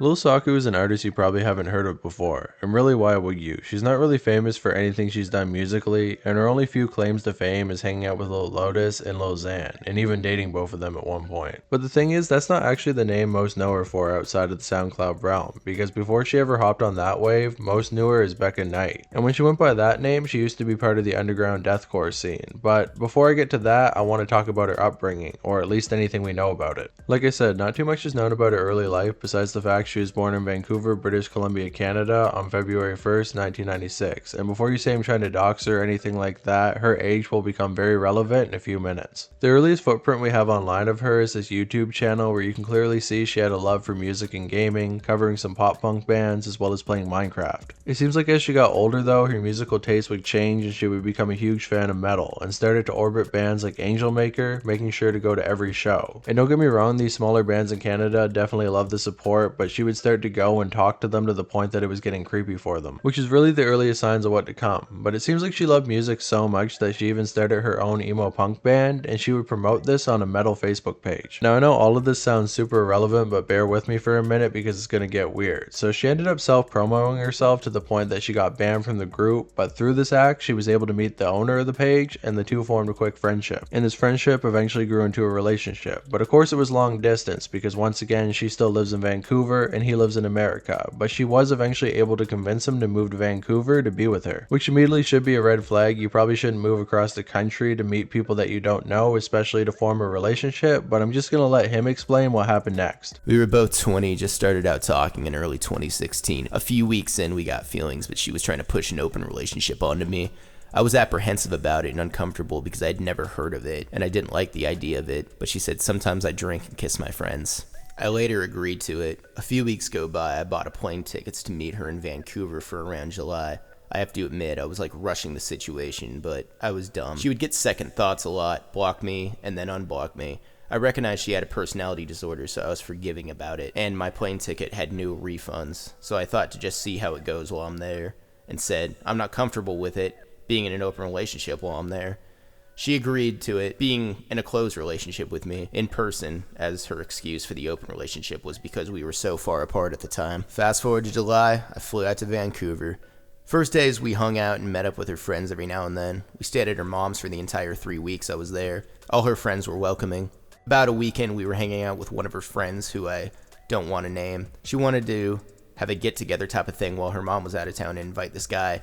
Lil Saku is an artist you probably haven't heard of before, and really why would you? She's not really famous for anything she's done musically, and her only few claims to fame is hanging out with Lil Lotus and Lil Xan, and even dating both of them at one point. But the thing is, that's not actually the name most know her for outside of the SoundCloud realm, because before she ever hopped on that wave, most knew her as Beka Knight. And when she went by that name, she used to be part of the underground deathcore scene. But before I get to that, I want to talk about her upbringing, or at least anything we know about it. Like I said, not too much is known about her early life besides the fact she was born in Vancouver, British Columbia, Canada on February 1st, 1996. And before you say I'm trying to dox her or anything like that, her age will become very relevant in a few minutes. The earliest footprint we have online of her is this YouTube channel where you can clearly see she had a love for music and gaming, covering some pop punk bands as well as playing Minecraft. It seems like as she got older though, her musical taste would change and she would become a huge fan of metal and started to orbit bands like Angel Maker, making sure to go to every show. And don't get me wrong, these smaller bands in Canada definitely love the support, but she would start to go and talk to them to the point that it was getting creepy for them, which is really the earliest signs of what to come. But it seems like she loved music so much that she even started her own emo punk band, and she would promote this on a metal Facebook page. Now I know all of this sounds super irrelevant, but bear with me for a minute because it's gonna get weird. So she ended up self-promoting herself to the point that she got banned from the group, but through this act she was able to meet the owner of the page, and the two formed a quick friendship. And this friendship eventually grew into a relationship, but of course it was long distance because once again she still lives in Vancouver and he lives in America, but she was eventually able to convince him to move to Vancouver to be with her, which immediately should be a red flag. You probably shouldn't move across the country to meet people that you don't know, especially to form a relationship, but I'm just gonna let him explain what happened next. We were both 20, just started out talking in early 2016. A few weeks in, we got feelings, but she was trying to push an open relationship onto me. I was apprehensive about it and uncomfortable because I'd never heard of it, and I didn't like the idea of it, but she said sometimes I drink and kiss my friends. I later agreed to it. A few weeks go by, I bought a plane tickets to meet her in Vancouver for around July. I have to admit, I was like rushing the situation, but I was dumb. She would get second thoughts a lot, block me, and then unblock me. I recognized she had a personality disorder, so I was forgiving about it, and my plane ticket had no refunds, so I thought to just see how it goes while I'm there, and said, I'm not comfortable with it, being in an open relationship while I'm there. She agreed to it, being in a close relationship with me, in person, as her excuse for the open relationship was because we were so far apart at the time. Fast forward to July, I flew out to Vancouver. First days, we hung out and met up with her friends every now and then. We stayed at her mom's for the entire 3 weeks I was there. All her friends were welcoming. About a weekend, we were hanging out with one of her friends, who I don't want to name. She wanted to have a get-together type of thing while her mom was out of town and invite this guy.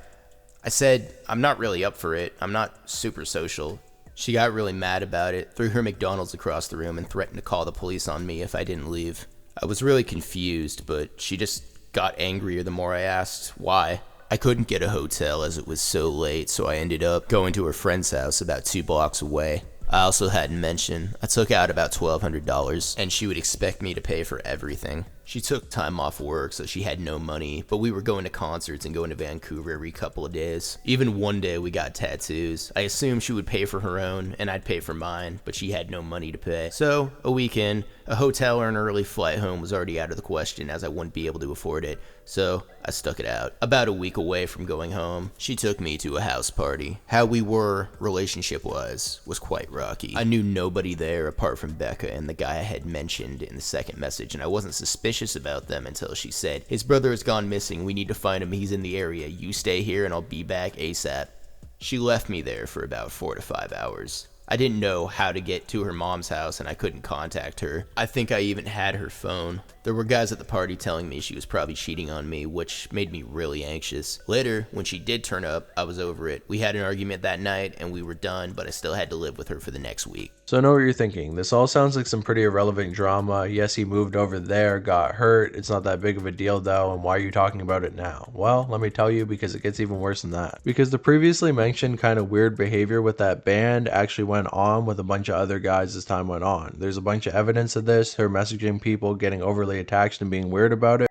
I said, I'm not really up for it. I'm not super social. She got really mad about it, threw her McDonald's across the room, and threatened to call the police on me if I didn't leave. I was really confused, but she just got angrier the more I asked why. I couldn't get a hotel as it was so late, so I ended up going to her friend's house about 2 blocks away. I also hadn't mentioned, I took out about $1,200, and she would expect me to pay for everything. She took time off work, so she had no money, but we were going to concerts and going to Vancouver every couple of days. Even one day we got tattoos. I assumed she would pay for her own, and I'd pay for mine, but she had no money to pay. So, a weekend, a hotel or an early flight home was already out of the question, as I wouldn't be able to afford it, so I stuck it out. About a week away from going home, she took me to a house party. How we were, relationship-wise, was quite rocky. I knew nobody there apart from Beka and the guy I had mentioned in the second message, and I wasn't suspicious about them until she said, his brother has gone missing, we need to find him, he's in the area, you stay here and I'll be back ASAP. She left me there for about 4 to 5 hours. I didn't know how to get to her mom's house and I couldn't contact her. I think I even had her phone. There were guys at the party telling me she was probably cheating on me, which made me really anxious. Later, when she did turn up, I was over it. We had an argument that night and we were done, but I still had to live with her for the next week. So I know what you're thinking. This all sounds like some pretty irrelevant drama. Yes, he moved over there, got hurt. It's not that big of a deal though, and why are you talking about it now? Well, let me tell you, because it gets even worse than that. Because the previously mentioned kind of weird behavior with that band actually went on with a bunch of other guys as time went on. There's a bunch of evidence of this, her messaging people, getting overly attached and being weird about it.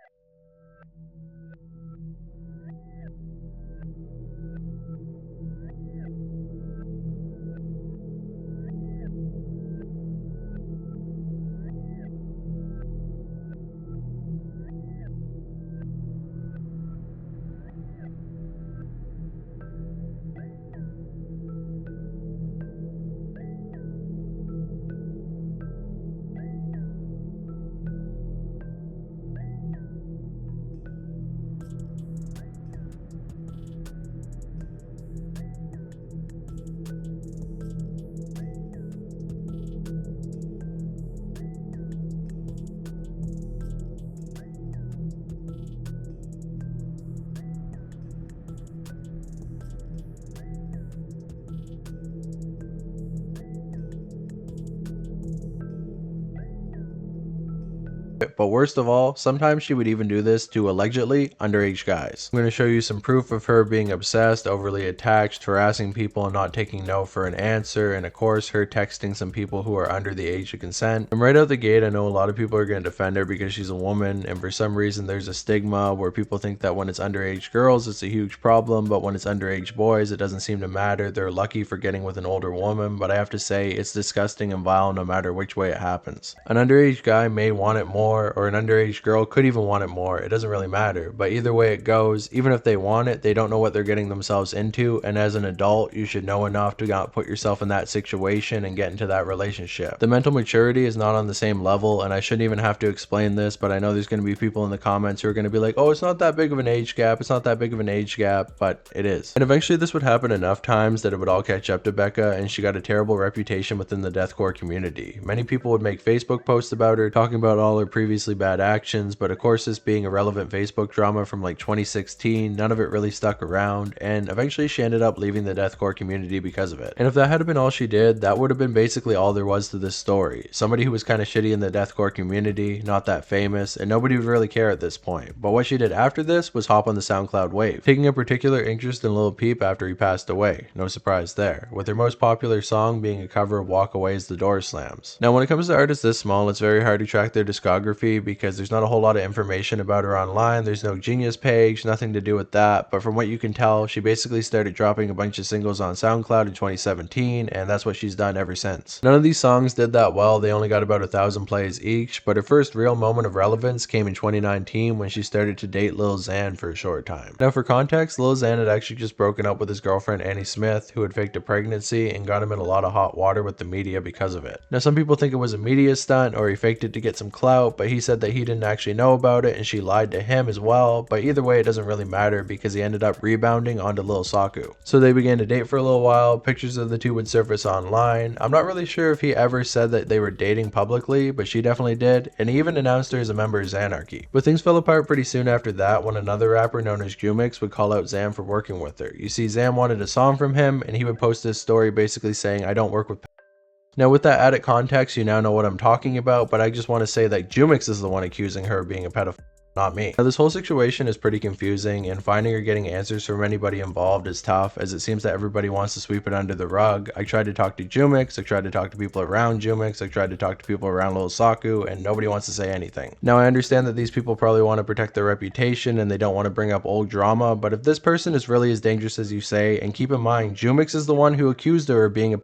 it, but worst of all, sometimes she would even do this to allegedly underage guys. I'm going to show you some proof of her being obsessed, overly attached, harassing people and not taking no for an answer, and of course her texting some people who are under the age of consent. And right out the gate, I know a lot of people are going to defend her because she's a woman, and for some reason there's a stigma where people think that when it's underage girls it's a huge problem, but when it's underage boys it doesn't seem to matter. They're lucky for getting with an older woman, but I have to say it's disgusting and vile no matter which way it happens. An underage guy may want it more, or an underage girl could even want it more. It doesn't really matter, but either way it goes, even if they want it, they don't know what they're getting themselves into, and as an adult you should know enough to not put yourself in that situation and get into that relationship. The mental maturity is not on the same level, and I shouldn't even have to explain this, but I know there's going to be people in the comments who are going to be like, oh, it's not that big of an age gap, it's not that big of an age gap, but it is. And eventually this would happen enough times that it would all catch up to Beka, and she got a terrible reputation within the deathcore community. Many people would make Facebook posts about her, talking about all her previously bad actions, but of course this being a relevant Facebook drama from like 2016, none of it really stuck around, and eventually she ended up leaving the deathcore community because of it. And if that had been all she did, that would have been basically all there was to this story. Somebody who was kind of shitty in the deathcore community, not that famous, and nobody would really care at this point. But what she did after this was hop on the SoundCloud wave, taking a particular interest in Lil Peep after he passed away. No surprise there, with her most popular song being a cover of Walk Away as the Door Slams. Now when it comes to artists this small, it's very hard to track their discography because there's not a whole lot of information about her online. There's no Genius page, nothing to do with that, but from what you can tell, she basically started dropping a bunch of singles on SoundCloud in 2017, and that's what she's done ever since. None of these songs did that well, they only got about 1,000 plays each, but her first real moment of relevance came in 2019 when she started to date Lil Xan for a short time. Now for context, Lil Xan had actually just broken up with his girlfriend Annie Smith, who had faked a pregnancy and got him in a lot of hot water with the media because of it. Now some people think it was a media stunt or he faked it to get some clout, but he said that he didn't actually know about it and she lied to him as well, but either way it doesn't really matter because he ended up rebounding onto Lil Saku. So they began to date for a little while, pictures of the two would surface online. I'm not really sure if he ever said that they were dating publicly, but she definitely did, and he even announced her as a member of Xanarchy. But things fell apart pretty soon after that when another rapper known as Jumix would call out Xan for working with her. You see, Xan wanted a song from him and he would post this story basically saying, I don't work with. Now with that added context, you now know what I'm talking about, but I just want to say that Jumix is the one accusing her of being a pedophile, not me. Now this whole situation is pretty confusing, and finding or getting answers from anybody involved is tough, as it seems that everybody wants to sweep it under the rug. I tried to talk to Jumix, I tried to talk to people around Jumix, I tried to talk to people around Lil Saku, and nobody wants to say anything. Now I understand that these people probably want to protect their reputation and they don't want to bring up old drama, but if this person is really as dangerous as you say, and keep in mind, Jumix is the one who accused her of being a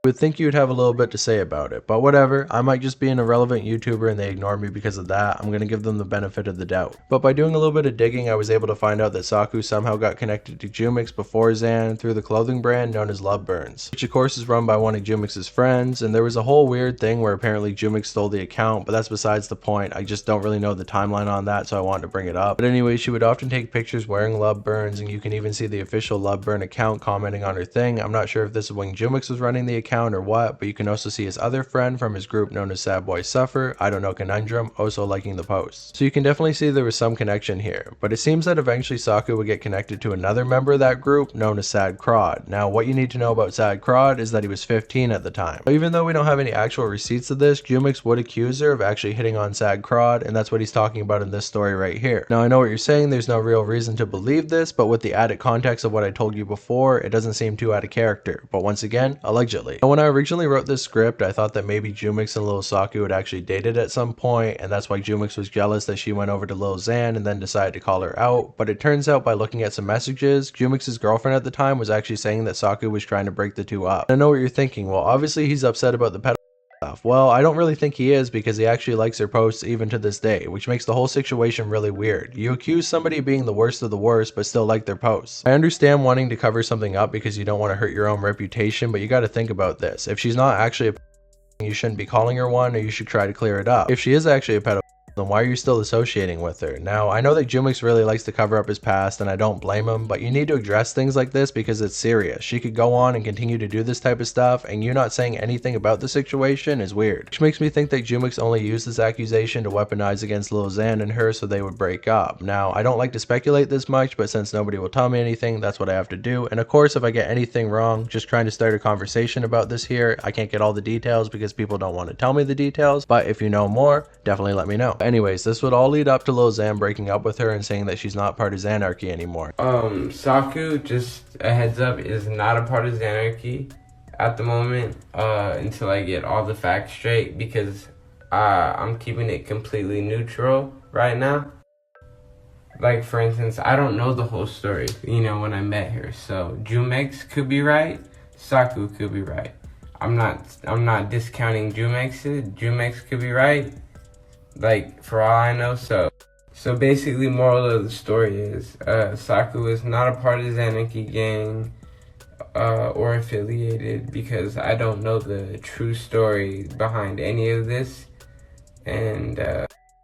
would think you'd have a little bit to say about it, but whatever. I might just be an irrelevant YouTuber and they ignore me because of that. I'm gonna give them the benefit of the doubt. But by doing a little bit of digging, I was able to find out that Saku somehow got connected to Jumix before Xan through the clothing brand known as Love Burns, which of course is run by one of Jumix's friends, and there was a whole weird thing where apparently Jumix stole the account, but that's besides the point. I just don't really know the timeline on that, so I wanted to bring it up. But anyway, she would often take pictures wearing Love Burns, and you can even see the official Love Burn account commenting on her thing. I'm not sure if this is when Jumix was running the account or what, but you can also see his other friend from his group known as Sad Boy Suffer, I Don't Know Conundrum, also liking the post. So you can definitely see there was some connection here, but it seems that eventually Saku would get connected to another member of that group known as Sad Crod. Now what you need to know about Sad Crod is that he was 15 at the time. But even though we don't have any actual receipts of this, Jumix would accuse her of actually hitting on Sad Crod, and that's what he's talking about in this story right here. Now I know what you're saying, there's no real reason to believe this, but with the added context of what I told you before, it doesn't seem too out of character. But once again, allegedly. Now when I originally wrote this script, I thought that maybe Jumix and Lil Saku had actually dated at some point, and that's why Jumix was jealous that she went over to Lil Xan and then decided to call her out. But it turns out by looking at some messages, Jumix's girlfriend at the time was actually saying that Saku was trying to break the two up. I know what you're thinking, well obviously he's upset about the pedophile stuff. Well, I don't really think he is, because he actually likes her posts even to this day, which makes the whole situation really weird. You accuse somebody of being the worst of the worst but still like their posts. I understand wanting to cover something up because you don't want to hurt your own reputation, but you got to think about this. If she's not actually a you shouldn't be calling her one, or you should try to clear it up. If she is actually a pedophile, then why are you still associating with her? Now, I know that Jumix really likes to cover up his past, and I don't blame him, but you need to address things like this because it's serious. She could go on and continue to do this type of stuff, and you not saying anything about the situation is weird. Which makes me think that Jumix only used this accusation to weaponize against Lil Xan and her so they would break up. Now, I don't like to speculate this much, but since nobody will tell me anything, that's what I have to do. And of course, if I get anything wrong, just trying to start a conversation about this here, I can't get all the details because people don't want to tell me the details, but if you know more, definitely let me know. Anyways, this would all lead up to Lil Xan breaking up with her and saying that she's not part of Xanarchy anymore. Saku, just a heads up, is not a part of Xanarchy at the moment, until I get all the facts straight, because I'm keeping it completely neutral right now. Like, for instance, I don't know the whole story, when I met her. So Jumex could be right, Saku could be right. I'm not discounting Jumex. Jumex could be right, like, for all I know. So basically, moral of the story is, Saku is not a part of Xanarchy gang, or affiliated, because I don't know the true story behind any of this. And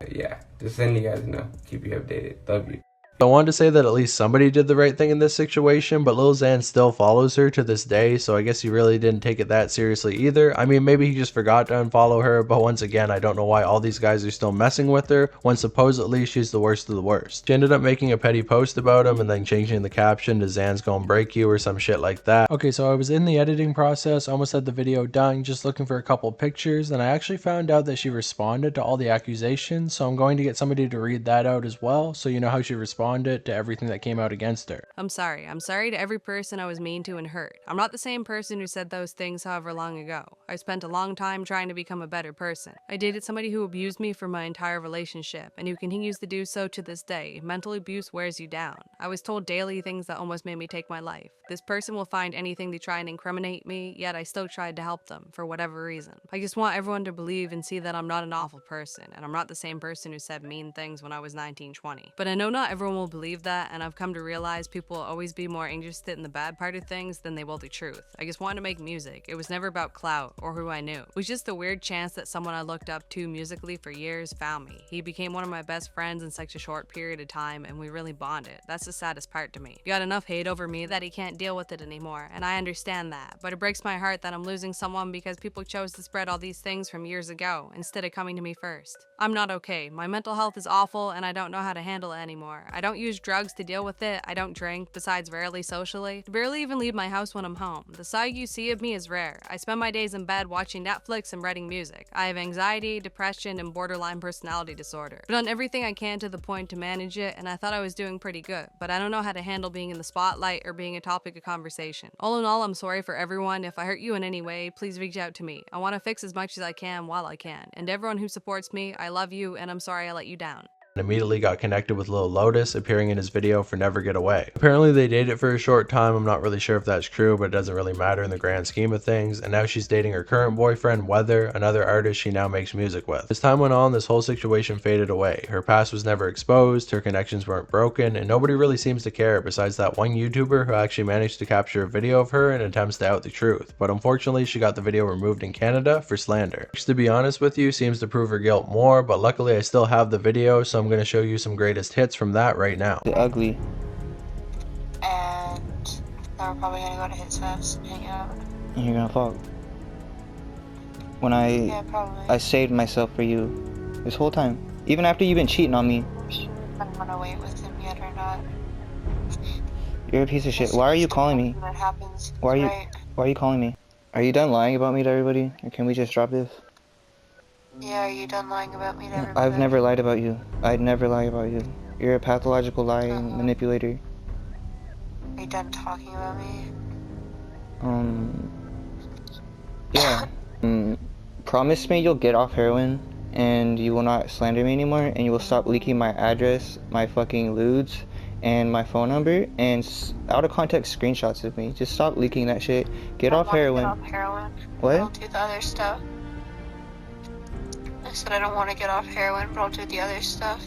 yeah, just letting you guys know. Keep you updated. Love you. I wanted to say that at least somebody did the right thing in this situation, but Lil Xan still follows her to this day, so I guess he really didn't take it that seriously either. I mean, maybe he just forgot to unfollow her, but once again, I don't know why all these guys are still messing with her when supposedly she's the worst of the worst. She ended up making a petty post about him and then changing the caption to "Xan's gonna break you" or some shit like that. Okay, so I was in the editing process, almost had the video done, just looking for a couple pictures, and I actually found out that she responded to all the accusations, so I'm going to get somebody to read that out as well, so you know how she responded to everything that came out against her. I'm sorry to every person I was mean to and hurt. I'm not the same person who said those things however long ago. I spent a long time trying to become a better person. I dated somebody who abused me for my entire relationship and who continues to do so to this day. Mental abuse wears you down. I was told daily things that almost made me take my life. This person will find anything to try and incriminate me, yet I still tried to help them for whatever reason. I just want everyone to believe and see that I'm not an awful person, and I'm not the same person who said mean things when I was 19, 20. But I know not everyone will believe that, and I've come to realize people will always be more interested in the bad part of things than they will the truth. I just wanted to make music. It was never about clout or who I knew. It was just the weird chance that someone I looked up to musically for years found me. He became one of my best friends in such a short period of time, and we really bonded. That's the saddest part to me. He got enough hate over me that he can't deal with it anymore, and I understand that, but it breaks my heart that I'm losing someone because people chose to spread all these things from years ago instead of coming to me first. I'm not okay. My mental health is awful, and I don't know how to handle it anymore. I don't use drugs to deal with it. I don't drink, besides rarely socially. I barely even leave my house when I'm home. The side you see of me is rare. I spend my days in bed watching Netflix and writing music. I have anxiety, depression, and borderline personality disorder. I've done everything I can to the point to manage it, and I thought I was doing pretty good, but I don't know how to handle being in the spotlight or being a topic of conversation. All in all, I'm sorry for everyone. If I hurt you in any way, please reach out to me. I want to fix as much as I can while I can. And everyone who supports me, I love you, and I'm sorry I let you down. Immediately got connected with Lil Lotus, appearing in his video for Never Get Away. Apparently they dated for a short time. I'm not really sure if that's true, but it doesn't really matter in the grand scheme of things, and now she's dating her current boyfriend Weather, another artist she now makes music with. As time went on, this whole situation faded away. Her past was never exposed, her connections weren't broken, and nobody really seems to care besides that one YouTuber who actually managed to capture a video of her in attempts to out the truth, but unfortunately she got the video removed in Canada for slander. Which, to be honest with you, seems to prove her guilt more, but luckily I still have the video, so I'm going to show you some greatest hits from that right now. They're ugly. And now we're probably gonna go to his house and hang out. And you're gonna fuck. When Yeah, probably. I saved myself for you this whole time. Even after you've been cheating on me. I'm sure if I wanna wait with him yet or not. You're a piece of shit. Why are you calling me? That happens. Why Right. are you calling me? Are you done lying about me to everybody? Or can we just drop this? Yeah, are you done lying about me to everybody? I've never lied about you. I'd never lie about you. You're a pathological lying manipulator. Are you done talking about me? Yeah. Promise me you'll get off heroin and you will not slander me anymore and you will stop leaking my address, my fucking lewds, and my phone number and out of context screenshots of me. Just stop leaking that shit. Get off heroin. Get off heroin. What? I'll do the other stuff. I said I don't want to get off heroin, but I'll do the other stuff.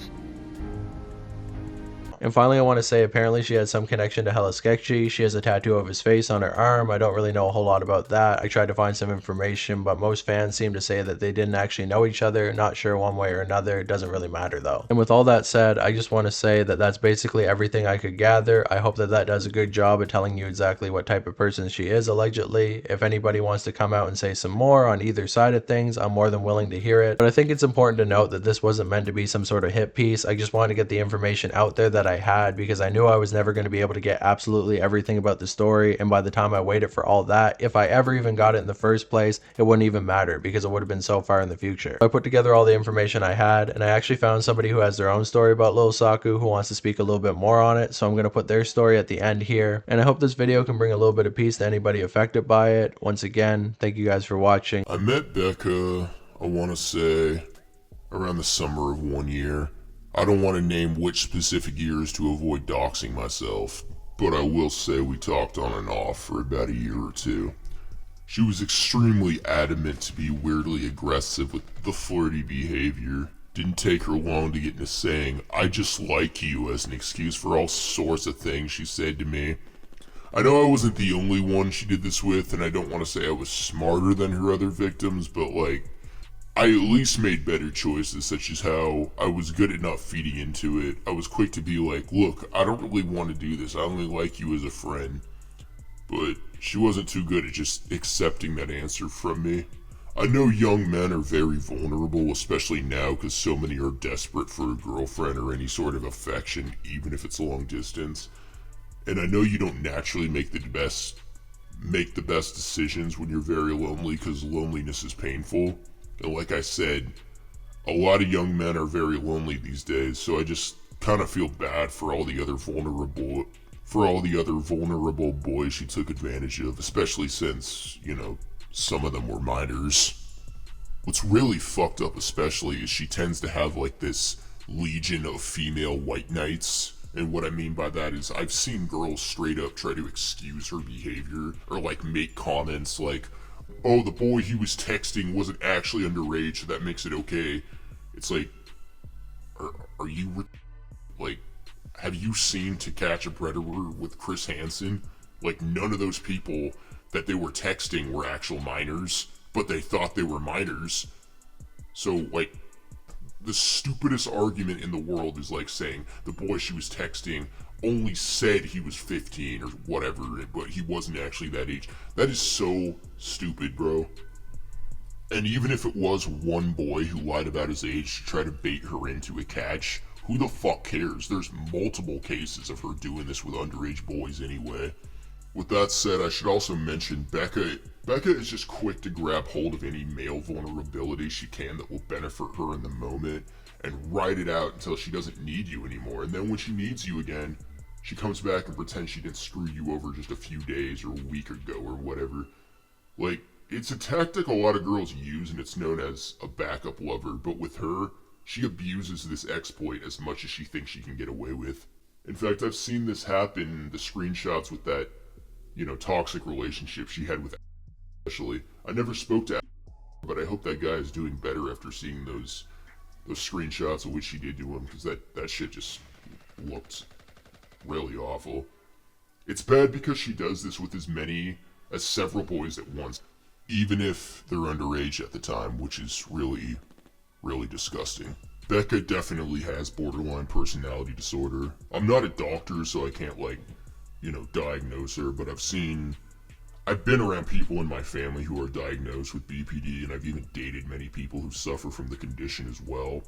And finally, I want to say apparently she had some connection to Hella Sketchy. She has a tattoo of his face on her arm. I don't really know a whole lot about that. I tried to find some information, but most fans seem to say that they didn't actually know each other. Not sure one way or another. It doesn't really matter though. And with all that said, I just want to say that that's basically everything I could gather. I hope that that does a good job of telling you exactly what type of person she is allegedly. If anybody wants to come out and say some more on either side of things, I'm more than willing to hear it. But I think it's important to note that this wasn't meant to be some sort of hit piece. I just wanted to get the information out there that I had because I knew I was never going to be able to get absolutely everything about the story, and by the time I waited for all that, if I ever even got it in the first place, it wouldn't even matter because it would have been so far in the future. I put together all the information I had, and I actually found somebody who has their own story about Lil Saku who wants to speak a little bit more on it, so I'm going to put their story at the end here, and I hope this video can bring a little bit of peace to anybody affected by it. Once again, thank you guys for watching. I met Beka, I want to say, around the summer of 1 year. I don't want to name which specific years to avoid doxing myself, but I will say we talked on and off for about a year or two. She was extremely adamant to be weirdly aggressive with the flirty behavior. Didn't take her long to get into saying, "I just like you," as an excuse for all sorts of things she said to me. I know I wasn't the only one she did this with, and I don't want to say I was smarter than her other victims, but like, I at least made better choices, such as how I was good at not feeding into it. I was quick to be like, "Look, I don't really want to do this, I only like you as a friend." But she wasn't too good at just accepting that answer from me. I know young men are very vulnerable, especially now because so many are desperate for a girlfriend or any sort of affection, even if it's long distance. And I know you don't naturally make the best decisions when you're very lonely, because loneliness is painful. And like I said, a lot of young men are very lonely these days, so I just kind of feel bad for all the other vulnerable boys she took advantage of, especially since, you know, some of them were minors. What's really fucked up especially is she tends to have like this legion of female white knights. And what I mean by that is I've seen girls straight up try to excuse her behavior or like make comments like, "Oh, the boy he was texting wasn't actually underage, so that makes it okay." It's like, are you like, have you seen To Catch a Predator with Chris Hansen? Like, none of those people that they were texting were actual minors, but they thought they were minors. So like, the stupidest argument in the world is like saying the boy she was texting only said he was 15 or whatever, but he wasn't actually that age. That is so stupid, bro. And even if it was one boy who lied about his age to try to bait her into a catch, who the fuck cares? There's multiple cases of her doing this with underage boys anyway. With that said, I should also mention Beka is just quick to grab hold of any male vulnerability she can that will benefit her in the moment and ride it out until she doesn't need you anymore. And then when she needs you again, she comes back and pretends she didn't screw you over just a few days or a week ago or whatever. Like, it's a tactic a lot of girls use, and it's known as a backup lover, but with her, she abuses this exploit as much as she thinks she can get away with. In fact, I've seen this happen, the screenshots with that, you know, toxic relationship she had with especially. I never spoke to but I hope that guy is doing better after seeing those screenshots of what she did to him, because that shit just looked really awful. It's bad because she does this with as many as several boys at once, even if they're underage at the time, which is really, really disgusting. Beka definitely has borderline personality disorder. I'm not a doctor, so I can't, like, you know, diagnose her, but I've been around people in my family who are diagnosed with BPD, and I've even dated many people who suffer from the condition as well.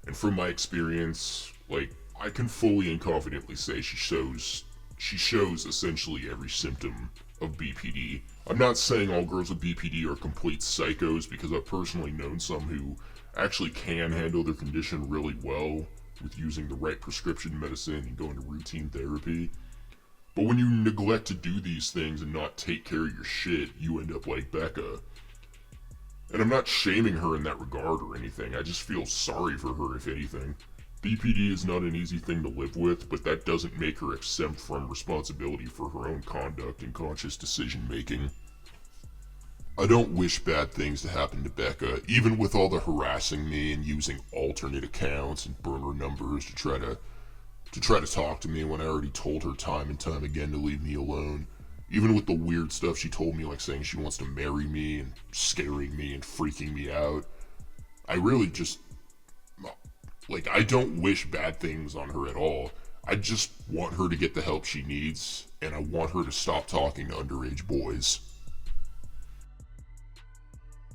And from my experience, like, I can fully and confidently say she shows essentially every symptom of BPD. I'm not saying all girls with BPD are complete psychos, because I've personally known some who actually can handle their condition really well with using the right prescription medicine and going to routine therapy. But when you neglect to do these things and not take care of your shit, you end up like Beka. And I'm not shaming her in that regard or anything, I just feel sorry for her if anything. BPD is not an easy thing to live with, but that doesn't make her exempt from responsibility for her own conduct and conscious decision making. I don't wish bad things to happen to Beka, even with all the harassing me and using alternate accounts and burner numbers to try to talk to me when I already told her time and time again to leave me alone. Even with the weird stuff she told me, like saying she wants to marry me and scaring me and freaking me out. I really just, like, I don't wish bad things on her at all. I just want her to get the help she needs, and I want her to stop talking to underage boys.